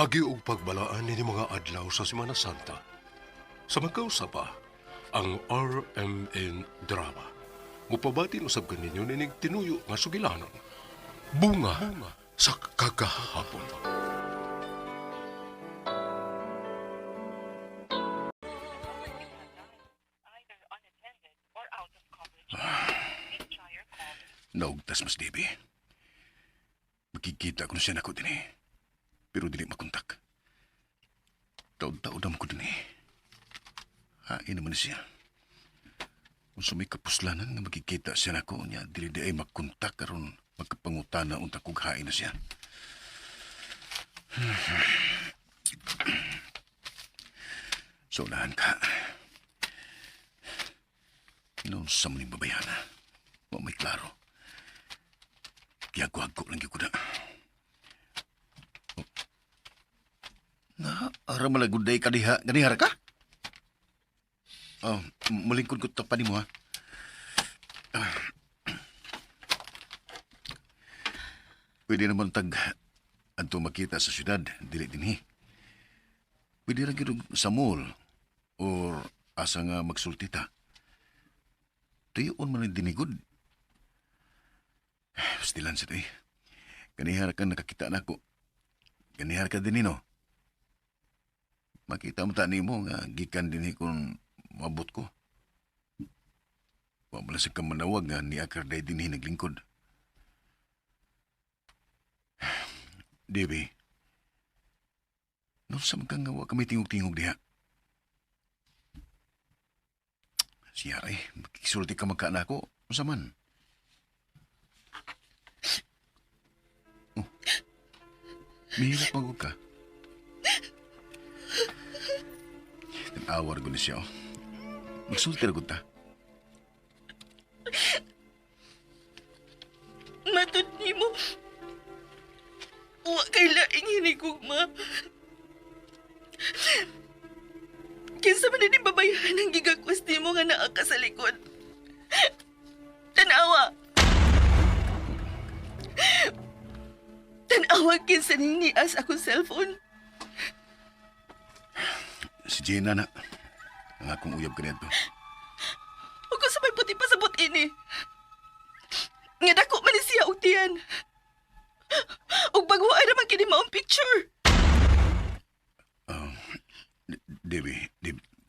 Agi og pagbalaan ni mga adlaw sa Semana Santa. Sa magkausa pa, ang RMN Drama. Mupabati usab kaninyo ninig tinuyo nga sugilanon. Bunga, sa kagahapon. Naugtas mas Debbie. Makikita ko na siya nako din eh. Pero dili makontak. Taon-taon naman ko din eh. Hain naman siya. Kung sa may kapuslanan nga makikita siya nako niya, dili di ay makontak karon magkapangutana unta kog hain na siya. So unahan ka. Noon sa muling babayana. May klaro. Giyago-ago lang yung kuda. Ara malaguday ka diha. Ganihara ka? Malingkod ko pa ni mo ha. Pwede naman adto makita sa syudad, dili dinhi. Pwede ra gyud sa mall or asa nga magsultita. Tuyon man ang dinigod. Pastilan sa tayo. Ganihar ka nakakita na ako. Ganihar ka din no. Makita mo tani mo nga gikan din kung mabot ko. Wala sa kamanawag nga ni Akarday din naglingkod. Debbie, noon sa magkangawa kami tingog-tingog diha. Siya ay, makikisulti ka magkaan ako. Masa man? Oh, mahirap magod ka. Nag-awar ko na siya. Magsulti na ta. Matod ni mo. Wa kay laing hinigugma. Kinsa man din babayahan ang gigakwas mo nga naa ka sa likod. Tanawa. Tanawa kinsa ning nias akong cellphone. Si Jenna na. Ang akong uyab ka nito. Huwag ko sa may puti pa sa buti ni. Nga dako man ni siya og tiyan. Og bagwaay naman kini maong picture. Debbie,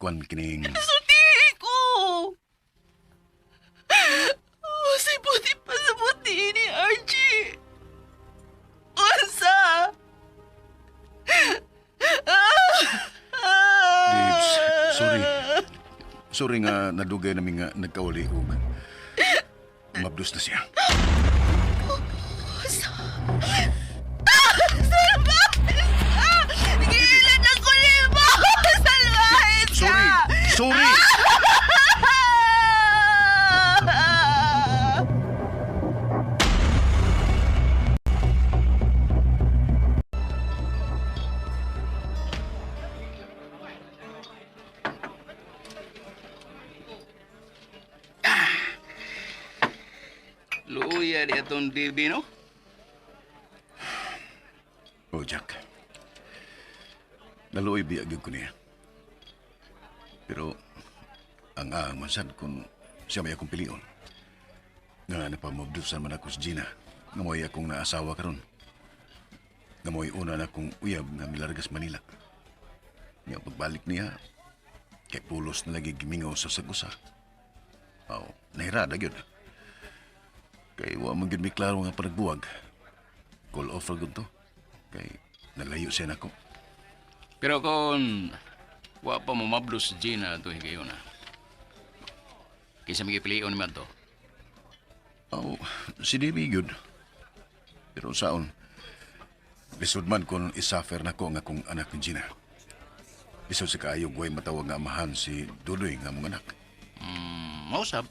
kuan kining... Sulti ko! Oh, say buti pa sa buti ni Archie. Unsa? Dibs, sorry. Sorry nga nadugay namin nga nagkawali og mabdus na siya. Gilan ako ni mo! Salvahin ka! Sorry! Sorry! Luya di atong Debbie, no? Oh, Jack. Naluoy biyagig ko niya. Pero, ang mansad kung siya may akong pilion. Nga napamabdusan man ako sa Gina. Nga mo'y akong naasawa karon. Nga mo'y una na akong uyab nga milargas Manila. Nga pagbalik niya, kay pulos na lagi gimingaw sa sagusa. Nahirada yun. Kay wa man gyud mi klaro nga panagbuwag. Call offer gud to. Kay nalayo siya nako. Pero kung wa pa mo mablos si Gina ito higayon na. Kisa magipilion naman to. Si Debbie yun. Pero saon, lisod man kung isafer na ko nga kung anak ni Gina. Lisod sa kaayog way matawag nga amahan si Dudoy nga mong anak. Mausap.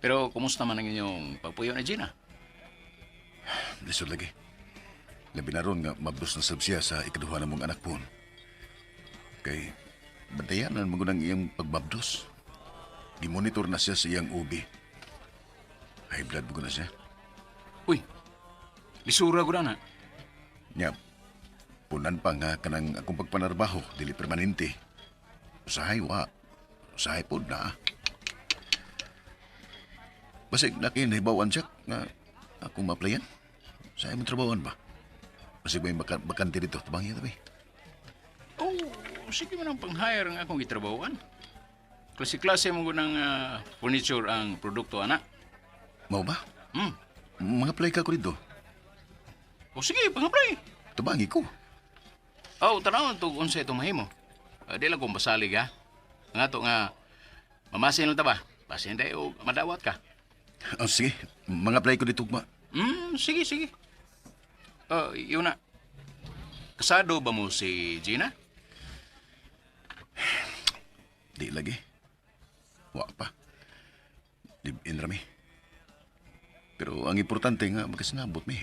Pero kumusta man ang inyong pagpuyo ni Gina? Lisod lagi. Labi na ron nga mabdos na sab siya sa ikaduha na mong anak po. Kay bantayanan mo ng iyang pagbabdos. Gimonitor na siya sa iyang ubi. High blood mo na siya. Uy, lisura ko na. Nyap, Punan pa nga kanang akong pagpanarbaho, dili permanente. Usahay wa. Usahay pod na. Basig na kinahibawan siya nga akong maplayan. Usahay mo trabawan ba? Basig may bakante dito. Tabangin tabi. Oh, sige man ang pang-hire ang akong gitrabahoan. Klase-klase mo ng furniture ang produkto, anak. Mao ba? Hmm. Mga play ka ko dito. O sige, pang-apply. Tabangi ko. Oh, tanawon to kung sa itong mahimo. Di lang kung basalig, ha? Nga to nga, mamasin lang ta ba? Basin tayo, madawat ka. Oh, sige. Mga play ko dito ma. Sige, sige. Yun na. Kasado ba mo si Gina? Di lagi. Wa pa. Live-in rami. Pero ang importante nga magkasinabot mi.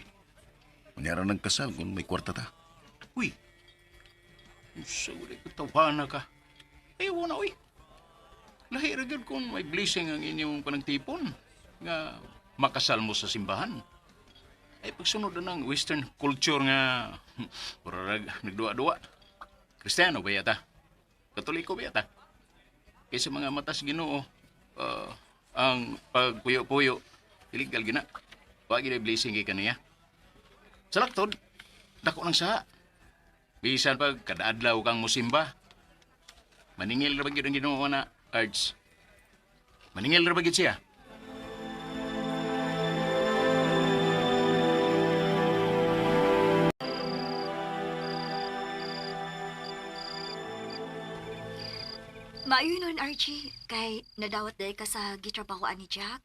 Kunyara ng kasal kung may kwarta ta. Uy. Sorry, katawana ka. Ayaw na, uy. Lahi ragad kung may blessing ang inyong panagtipon. Nga makasal mo sa simbahan. Ay pagsunod na ng western culture nga para nagduwa-duwa. Kristiyano ba yata? Katoliko ba yata? Kaysa mga matas Ginoo, ang pagpuyo-puyo, illegal gina. Wag gina blessing kay kaniya. Sa laktod, dako lang sa. Bisan pag kada adlaw kang musimba. Maningil ra ba gyud ang Ginoo na Arts? Maningil ra ba gyud siya? Maayo nun, Archie. Kay nadawat day ka sa gitrabahoan ni Jack.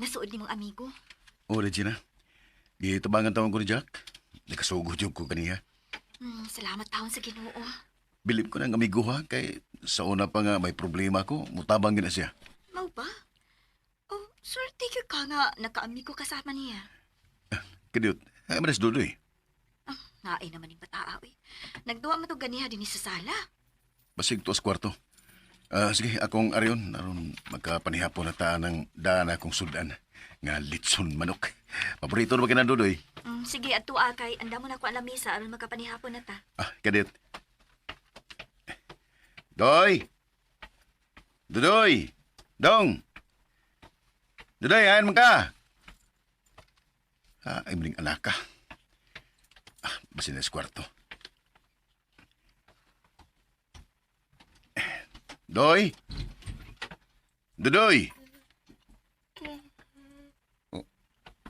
Nasuod ni mong amigo. O, Regina. Gitabangan taon ko ni Jack. Nakasugod yung ko kaniya. Salamat taon sa Ginoo. Bilib ko ng amigo ha, kay sa una pa nga may problema ko, mutabang gina siya. Mau ba? Oh, swerte ka nga nakaamigo kasama niya. Kadiyot, ay manas duloy. Naay naman yung bataaw eh. Nagduwa mo to ganiha din sa sala. Basig to as kwarto. Sige, akong ariyon, aron magkapanihapon na taan ng daan akong sudan. Nga litson manok. Paborito na ba kinaduloy? Sige, at tuwa kay anda mo na ko ang lamisa aron magkapanihapon na ta. Kadiyot. Doy! Dudoy! Dong! Dudoy, ayan mo ka! Ay, maling anak ka. Basin na sa kwarto. Doy! Dudoy! Oh.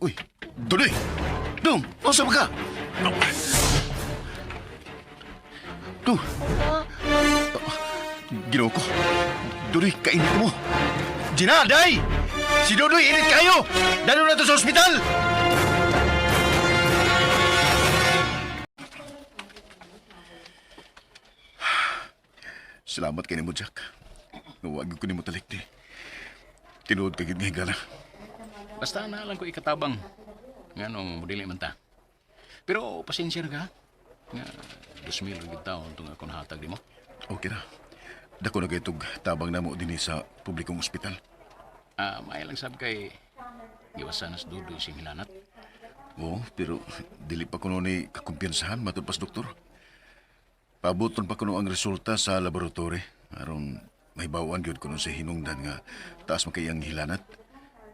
Uy! Dudoy! Dong! Masa ba ka? Dong! Ginoo ko. Dudoy, kainit mo. Gina, day! Si Dudoy, init kayo! Dalo na to sa ospital! Salamat kay ni mo, Jack. Nawag ko ni mo talikti. Tinuod ka gid nga higala. Basta na lang ko ikatabang. Nga nung modili man ta. Pero pasensya na ka. Nga 2,000 rin taon itong ako nahatag di mo. Okay na. Dako na kaytog tabang na mo din sa publikong ospital. May lang sabi kay iwasan na sa dudoy sing hilanat. Oo, pero dili pa kuno ni kakumpiyansahan matod pas doktor. Pabuton pa kuno ang resulta sa laboratory. Aron may bawaan gyud kuno sa hinungdan nga taas makayang hilanat.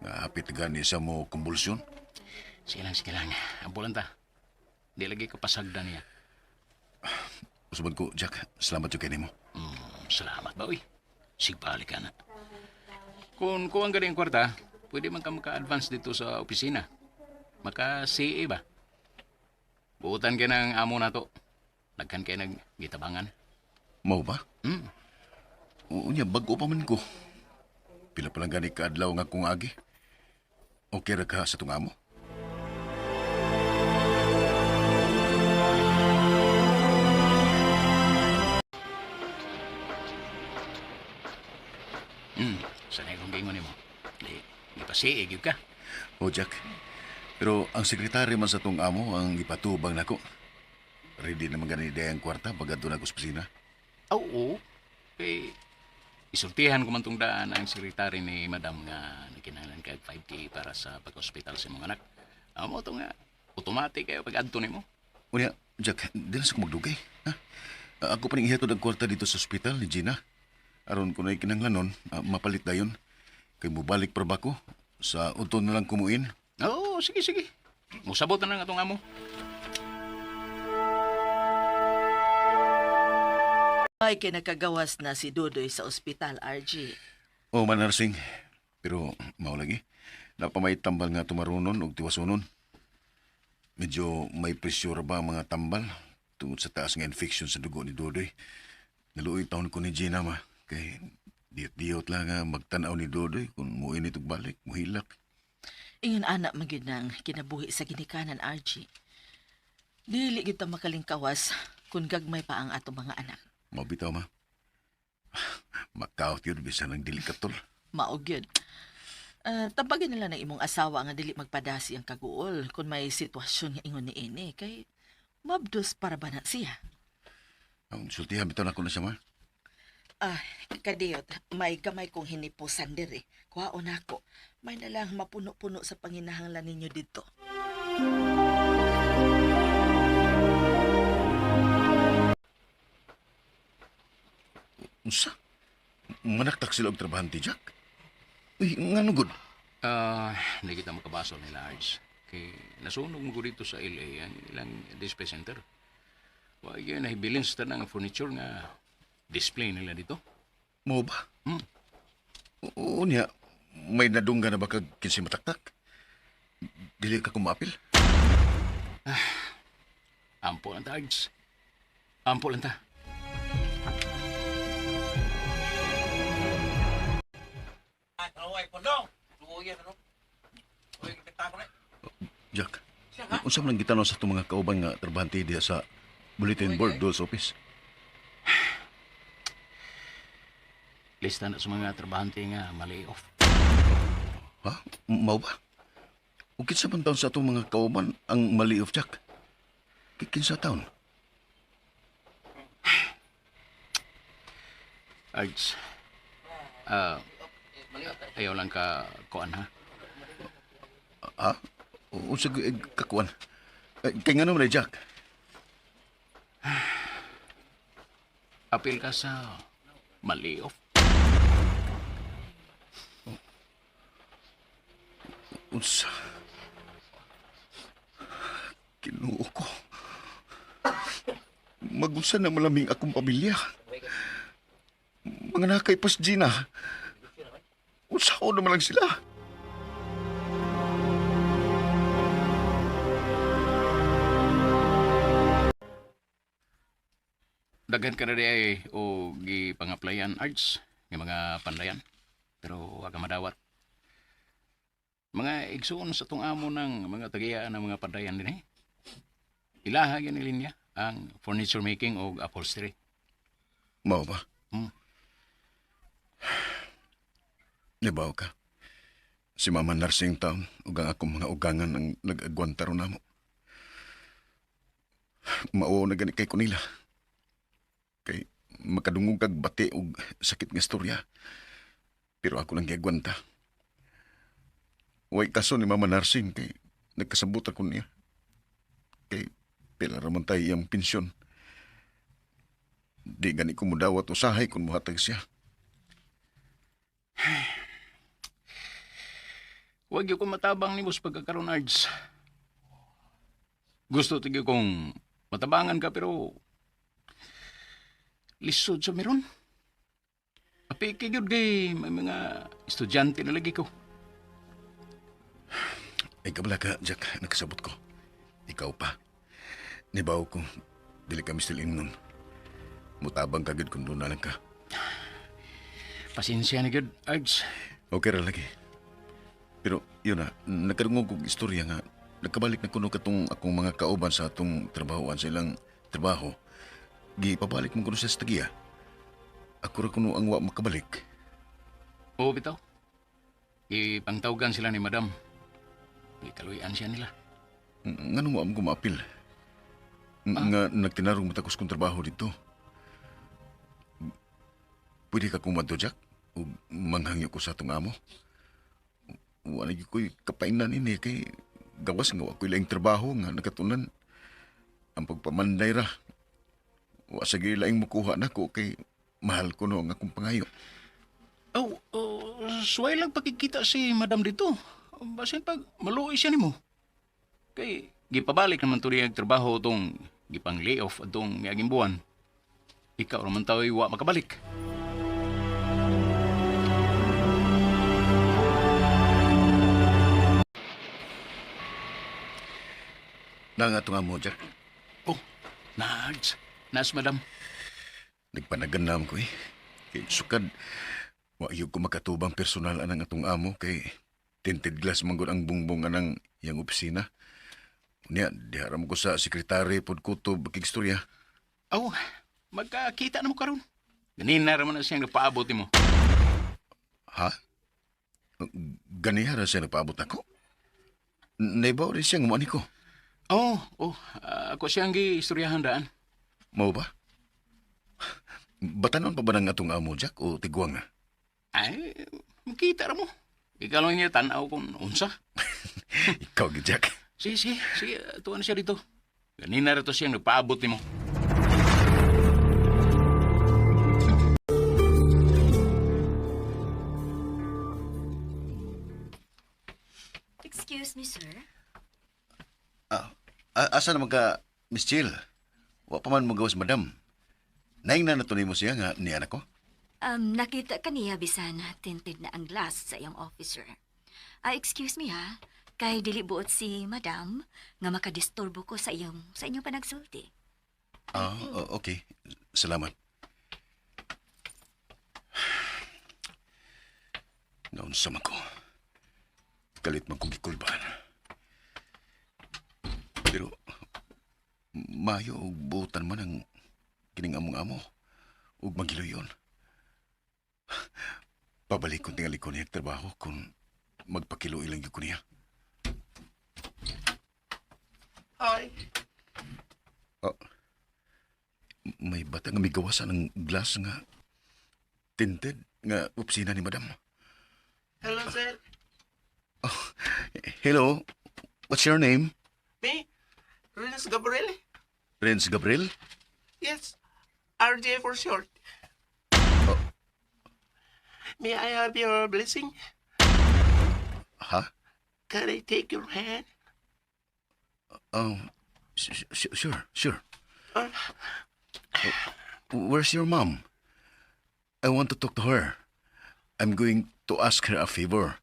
Nga hapit gani sa mo kumbulsyon. Sige lang. Ampulan ta. Di lagi kapasagdan niya. Usabad ko, Jack. Salamat yung kay mo. Salamat ba, uy? Sigbalik ka na. Kung kuwang galing kwarta, pwede man ka maka-advance dito sa opisina. Maka-CA ba? Buutan ka ng amo na to. Nagkan kayo nag-gitabangan. Mau ba? Oo niya, bago pa man ko. Pila pa lang gani kaadlaw nga kung agi. Okay ra ka sa tunga mo? Sanay kong gingon mo. Di pa CA, gyud ka. O, Jack. Pero ang sekretary man sa tong amo ang ipatubang nako. Ready naman gani ang kwarta pag adto na ko sa opisina. Oo. Kay isultihan ko man tong daan ang sekretary ni Madam nga nakinahanglan kag 5K para sa pag-hospital sa mga anak. Amo to nga automatic kayo pag adto nimo. Unya, Jack, di na sa magdugay. Ha? Ako pa rin ihatod ang kwarta dito sa ospital ni Gina. Aron ko na ikinanglanon, mapalit dayon. Kay mubalik pa ba ko? Sa uton na lang kumuin. Oo, sige, sige. Musabot na lang atong amo. Ay, kinakagawas na si Dudoy sa ospital, RG. O manarsing. Pero mao lagi. Napamay tambal nga tumarunon o tiwasunon. Medyo may presyura ba ang mga tambal tungod sa taas nga infection sa dugo ni Dodoy. Naluoy taon ko ni Gina ma. Kay diyot-diyot lang nga magtanaw ni Dodoy kung muinit og balik, muhilak. Ingon anak magyud nang kinabuhi sa ginikanan, RG. Dili gyud ta makalingkawas kung gagmay pa ang ato mga anak. Mabitaw ma. Makaot yun bisan ng dili katol. Maog yun. Tampagin nila ng imong asawa nga dili magpadasi ang kaguol kung may sitwasyon nga ingon ni ini kay mabdos para ba na siya. Ang sultihan bitaw na ko na siya ma. Kadiyot, may gamay kong hinipusan diri. Kuhaon ako. May nalang mapuno-puno sa panginahanglan ninyo dito. Unsa? Manaktak sila og trabahan ti Jack? Uy, nga nugod. Hindi kita makabaso nila, Arch. Kay nasunog mo ko dito sa LA ang ilang display center. Wag yun, nahibilin sa tanang furniture nga display nila dito. Mo ba? Hmm. Oo niya. May nadungga na ba kag kinsi mataktak? Dili ka kumapil? Ampo lang ta, Arch. Ampo lang ta. Jack, unsa man ang gitanaw sa itong mga kauban nga trabahante diya sa bulletin board Dulce office? Lista na sa mga trabahante nga mali off. Ha? Mao ba? O kinsa man taon sa itong mga kauban ang mali of Jack? Kinsa taon? Arch, ayaw lang ka kuan ha. Ha? Unsa kakuan? Kay nga naman Jack? Apil ka sa mali off. Unsa? Kinuo ko. Magunsa na malaming akong pamilya. Mga nakay pas Gina. Unsa ko naman lang sila. Daghan ka na di ay o gi pangaplayan arts ng mga panlayan. Pero wag ka madawat. Mga igsuon sa tong amo ng mga tagiya ng mga panlayan din eh. Ilaha yan linya ang furniture making o upholstery. Mao ba? Hmm. Nibaw ka. Si Mama Narsing taon ug ang akong mga ugangan ang nag-agwanta ron namo. Mao na gani kay ko nila. Kay makadungog kag bati og sakit nga istorya. Pero ako lang giagwanta. Way kaso ni Mama Narsing kay nagkasabot ako niya. Kay pila raman tayo iyang pensyon. Di gani ko mudawat usahay kung muhatag siya. Huwag yung matabang ni Bus pagkakaroon, Ards. Gusto tigyo kong matabangan ka pero lisod sa meron. Api kayod kay may mga estudyante na lagi ko. Ay kabala ka, Jack. Nakasabot ko. Ikaw pa. Nibaw ko. Dili kami still nun. Mutabang kagad kung doon na lang ka. Pasensya na gud, Ards. Okay ra lagi. Pero yun na, nagkarungog kong istorya nga. Nagkabalik na kuno katong akong mga kauban sa atong trabahoan sa ilang trabaho. Gipabalik mo kuno sa tagiya. Ako ra kuno ang wa makabalik. Oo, bitaw. Ipangtawgan sila ni Madam. Ikaluyan siya nila. Nga nung wa mo kumapil. Nga nagtinarong matakos kong trabaho dito. Pwede ka kumadto, Jack? O manghangyo ko sa atong amo? Wala ko'y kapainan ini kay gawas nga wa ko'y laing trabaho nga nakatunan. ang pagpamanday ra. Wa sa gilaing mukuha na ko kay mahal ko no ang akong pangayo. Suway lang pagkikita si madam dito. Basin pag maluoy siya nimo. Kay gipabalik naman to niyang trabaho tong gipang layoff atong miaging buwan. Ikaw naman tao'y wa makabalik. Nangato nga mo, Jack. Oh, Nas, madam. Nagpanaganam ko eh. Kay sukad, wa yung ko makatubang personal anang atong amo kay tinted glass manggod ang bungbong anang yang opisina. Unya, diharam ko sa sekretary pod kutob kigstorya. Magkakita na mo karon. Ganina raman na siyang nagpaabot mo. Ha? Ganiha ra siya nagpaabot ako? Naibaw rin siyang umani ko. Ako siyang gi-istoryahan daan. Mau ba? Batanon pa ba ng atong amo, Jack, o tigwang na? Ay, makita ra mo. Ikaw lang niya tanaw kung unsa. Ikaw, Jack. Sige, tuwan na siya dito. Ganina ra to siyang nagpaabot mo. Excuse me, sir. Asa naman ka, Miss Jill? Wa pa man mo gawas, madam. Naing na natuloy mo siya nga ni anak ko? Nakita ka niya bisan tinted na ang glass sa iyang officer. Excuse me ha, kay dili buot si madam nga makadisturbo ko sa inyong panagsulti. Okay. Salamat. Naunsa man ko. Kalit man kong gikulban. Pero, mayo og buutan man ang kining among amo ug magiluyon. Pabalik ko tingali ko niya trabaho kung magpakiluoy lang yun ko niya. Hi. May bata nga may gawasan ng glass nga tinted nga opisina ni madam. Hello, sir. Hello, what's your name? Me? Renz Gabriel? Renz Gabriel? Yes. RJ for short. May I have your blessing? Ha? Can I take your hand? Sure. Where's your mom? I want to talk to her. I'm going to ask her a favor.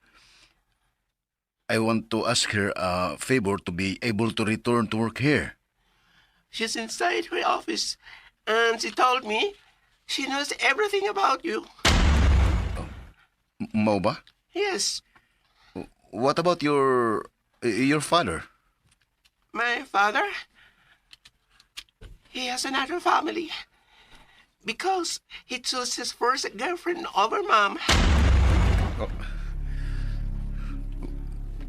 I want to ask her a favor to be able to return to work here. She's inside her office, and she told me she knows everything about you. Mau ba? Yes, What about your father? my father. He has another family. Because he chose his first girlfriend over mom.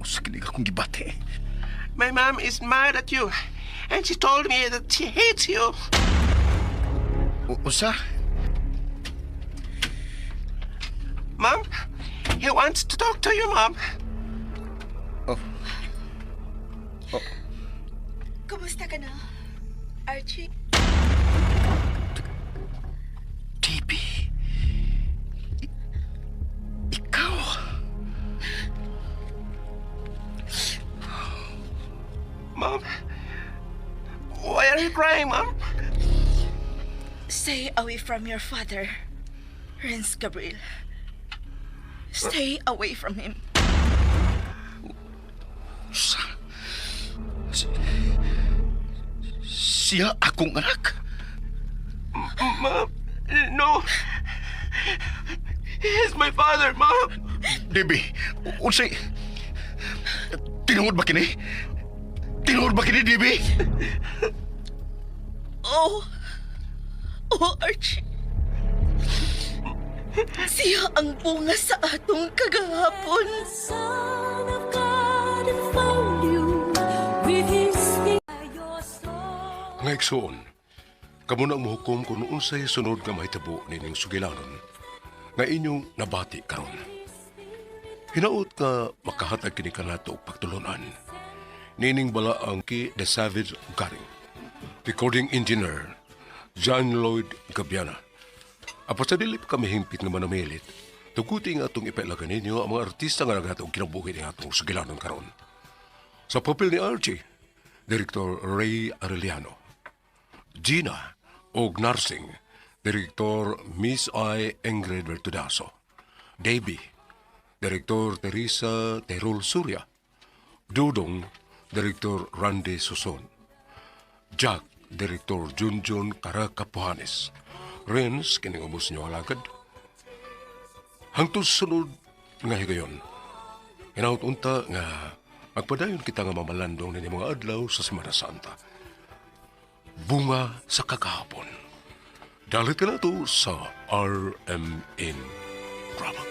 Sige akong gibate. My mom is mad at you, and she told me that she hates you. Usa? Mom, he wants to talk to you, Mom. Kumusta ka na, Archie? DB. Ikaw. Mom, why are you crying, Mom? Stay away from your father, Renz Gabriel. Stay away from him. Siya akong anak. Mom, no. He's my father, Mom. Debbie, unsay... Tinuod ba kini? Tinuod ba kini, Debbie? Oh, Archie. Siya ang bunga sa atong kagahapon. Nga igsoon, kamo na muhukom kung unsay sunod nga mahitabo nining sugilanon nga inyong nabati karon. Hinaot ka makahatag kini kanato og pagtulunan. Nining bala ang ki The Savage Garing. Recording engineer, John Lloyd Gabiana. Apat sa dilip kami himpit nga manamilit, tuguti nga itong ipailagan ninyo ang mga artista nga naghatong kinabuhi ni atong sugilanon karon. Sa papel ni Archie, Director Ray Arellano. Gina og Narsing, Director Miss I. Ingrid Bertudaso. Davey, Director Teresa Terol Surya. Dudong, Director Randy Suson. Jack, Director Junjun Karakapuhanes. Renz, kining umus niyo alagad. Hangtod sunod nga higayon. Hinaut unta nga magpadayon kita nga mamalandong ni mga adlaw sa Semana Santa. Bunga sa kakahapon. Dalit ka na to sa RMN Drama.